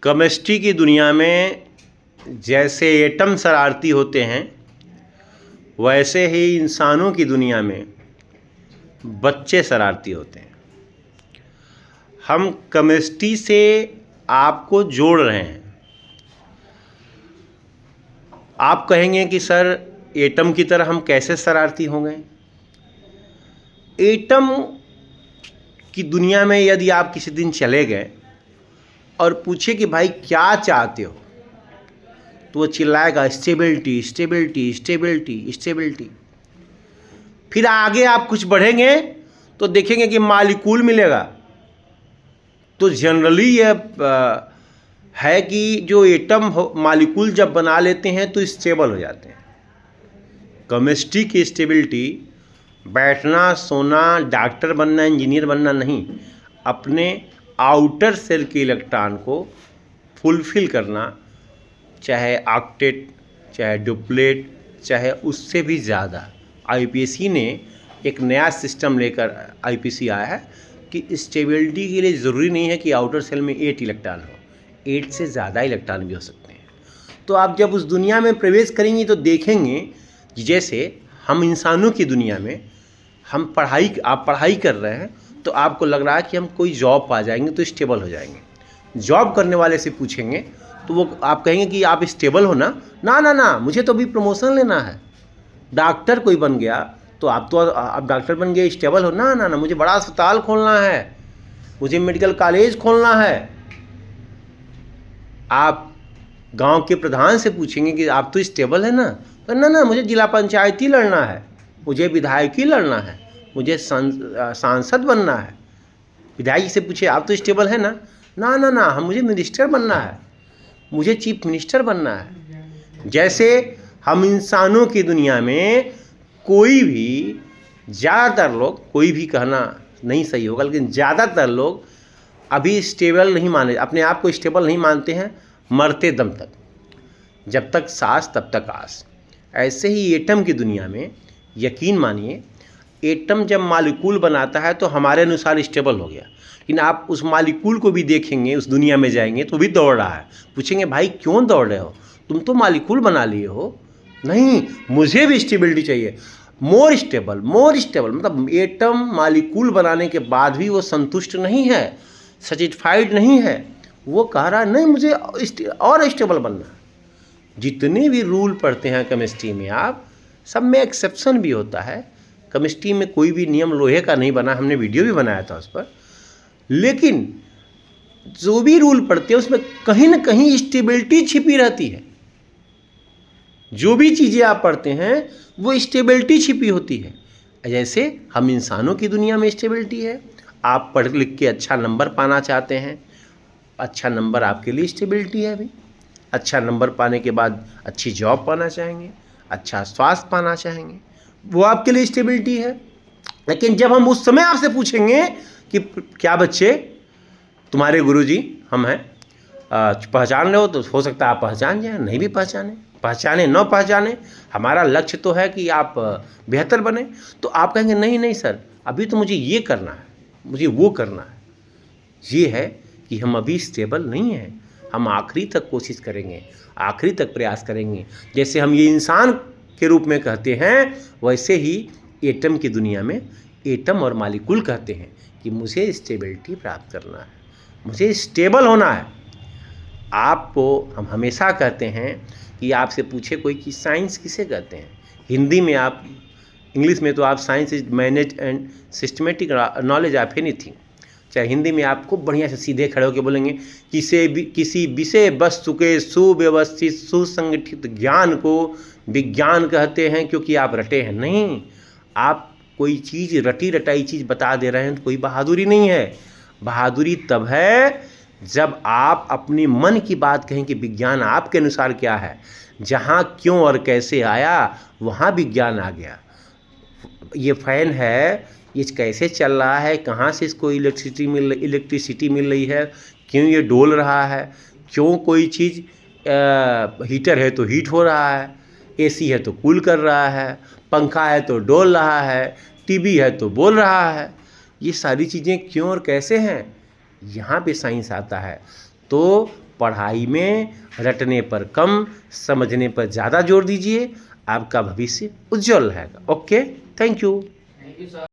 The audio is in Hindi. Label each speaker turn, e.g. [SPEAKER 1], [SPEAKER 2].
[SPEAKER 1] केमिस्ट्री की दुनिया में जैसे एटम शरारती होते हैं, वैसे ही इंसानों की दुनिया में बच्चे शरारती होते हैं। हम केमिस्ट्री से आपको जोड़ रहे हैं। आप कहेंगे कि सर एटम की तरह हम कैसे शरारती हो गए? एटम की दुनिया में यदि आप किसी दिन चले गए और पूछे कि भाई क्या चाहते हो, तो वो चिल्लाएगा स्टेबिलिटी स्टेबिलिटी स्टेबिलिटी स्टेबिलिटी। फिर आगे आप कुछ बढ़ेंगे तो देखेंगे कि मालिक्यूल मिलेगा। तो जनरली ये है कि जो एटम मालिक्यूल जब बना लेते हैं तो स्टेबल हो जाते हैं। केमिस्ट्री की स्टेबिलिटी बैठना, सोना, डॉक्टर बनना, इंजीनियर बनना नहीं, अपने आउटर सेल के इलेक्ट्रॉन को फुलफिल करना, चाहे ऑक्टेट, चाहे डुप्लेट, चाहे उससे भी ज़्यादा। आईपीएससी ने एक नया सिस्टम लेकर आईपीएससी आया है कि स्टेबिलिटी के लिए ज़रूरी नहीं है कि आउटर सेल में 8 इलेक्ट्रॉन हो, 8 से ज़्यादा इलेक्ट्रॉन भी हो सकते हैं। तो आप जब उस दुनिया में प्रवेश करेंगे तो देखेंगे कि जैसे हम इंसानों की दुनिया में आप पढ़ाई कर रहे हैं तो आपको लग रहा है कि हम कोई जॉब पा जाएंगे तो स्टेबल हो जाएंगे। जॉब करने वाले से पूछेंगे तो वो आप कहेंगे कि आप स्टेबल हो ना? ना ना ना, मुझे तो अभी प्रमोशन लेना है। डॉक्टर कोई बन गया तो आप डॉक्टर बन गए, स्टेबल हो? ना ना ना, मुझे बड़ा अस्पताल खोलना है, मुझे मेडिकल कॉलेज खोलना है। आप गांव के प्रधान से पूछेंगे कि आप तो स्टेबल है ना? तो ना ना, मुझे जिला पंचायती लड़ना है, मुझे विधायकी लड़ना है, मुझे सांसद बनना है। विधायक से पूछे आप तो स्टेबल है ना? ना ना ना, मुझे मिनिस्टर बनना है, मुझे चीफ मिनिस्टर बनना है। जैसे हम इंसानों की दुनिया में कोई भी, ज़्यादातर लोग, कोई भी कहना नहीं सही होगा, लेकिन ज़्यादातर लोग अभी स्टेबल नहीं माने, अपने आप को स्टेबल नहीं मानते हैं मरते दम तक। जब तक सांस तब तक आस। ऐसे ही एटम की दुनिया में यकीन मानिए, एटम जब मालिक्यूल बनाता है तो हमारे अनुसार स्टेबल हो गया, लेकिन आप उस मालिक्यूल को भी देखेंगे, उस दुनिया में जाएंगे तो भी दौड़ रहा है। पूछेंगे भाई क्यों दौड़ रहे हो, तुम तो मालिक्यूल बना लिए हो। नहीं, मुझे भी स्टेबिलिटी चाहिए, मोर स्टेबल मतलब एटम मालिक्यूल बनाने के बाद भी वो संतुष्ट नहीं है, सेटिस्फाइड नहीं है। वो कह रहा है नहीं, मुझे और स्टेबल बनना है। जितने भी रूल पढ़ते हैं केमिस्ट्री में आप, सब में एक्सेप्शन भी होता है। केमिस्ट्री में कोई भी नियम लोहे का नहीं बना, हमने वीडियो भी बनाया था उस पर। लेकिन जो भी रूल पढ़ते हैं उसमें कहीं ना कहीं स्टेबिलिटी छिपी रहती है। जो भी चीज़ें आप पढ़ते हैं वो स्टेबिलिटी छिपी होती है। जैसे हम इंसानों की दुनिया में स्टेबिलिटी है। आप पढ़ लिख के अच्छा नंबर पाना चाहते हैं, अच्छा नंबर आपके लिए स्टेबिलिटी है अभी। अच्छा नंबर पाने के बाद अच्छी जॉब पाना चाहेंगे, अच्छा स्वास्थ्य पाना चाहेंगे, वो आपके लिए स्टेबिलिटी है। लेकिन जब हम उस समय आपसे पूछेंगे कि क्या बच्चे तुम्हारे गुरुजी हम हैं, पहचान रहे हो, तो हो सकता है आप पहचान जाए, नहीं भी पहचाने न पहचाने, हमारा लक्ष्य तो है कि आप बेहतर बने। तो आप कहेंगे नहीं नहीं सर, अभी तो मुझे ये करना है, मुझे वो करना है। ये है कि हम अभी स्टेबल नहीं हैं, हम आखिरी तक कोशिश करेंगे, आखिरी तक प्रयास करेंगे। जैसे हम ये इंसान के रूप में कहते हैं, वैसे ही एटम की दुनिया में एटम और मालिक्यूल कहते हैं कि मुझे स्टेबिलिटी प्राप्त करना है, मुझे स्टेबल होना है। आपको हम हमेशा कहते हैं कि आपसे पूछे कोई कि साइंस किसे कहते हैं, हिंदी में आप, इंग्लिश में तो आप science is manage and systematic knowledge of anything, चाहे हिंदी में आप खूब बढ़िया से सीधे खड़े होकर बोलेंगे किसी विषय वस्तु के सुव्यवस्थित सुसंगठित ज्ञान को विज्ञान कहते हैं, क्योंकि आप रटे हैं नहीं। आप कोई चीज़ रटी रटाई चीज़ बता दे रहे हैं तो कोई बहादुरी नहीं है। बहादुरी तब है जब आप अपने मन की बात कहें कि विज्ञान आपके अनुसार क्या है। जहाँ क्यों और कैसे आया वहाँ विज्ञान आ गया। ये फैन है, ये कैसे चल रहा है, कहाँ से इसको इलेक्ट्रिसिटी मिल रही है, क्यों ये डोल रहा है, क्यों कोई चीज़ हीटर है तो हीट हो रहा है, एसी है तो कूल कर रहा है, पंखा है तो डोल रहा है, टीवी है तो बोल रहा है। ये सारी चीज़ें क्यों और कैसे हैं, यहाँ पे साइंस आता है। तो पढ़ाई में रटने पर कम, समझने पर ज़्यादा जोर दीजिए, आपका भविष्य उज्जवल रहेगा। Okay, thank you.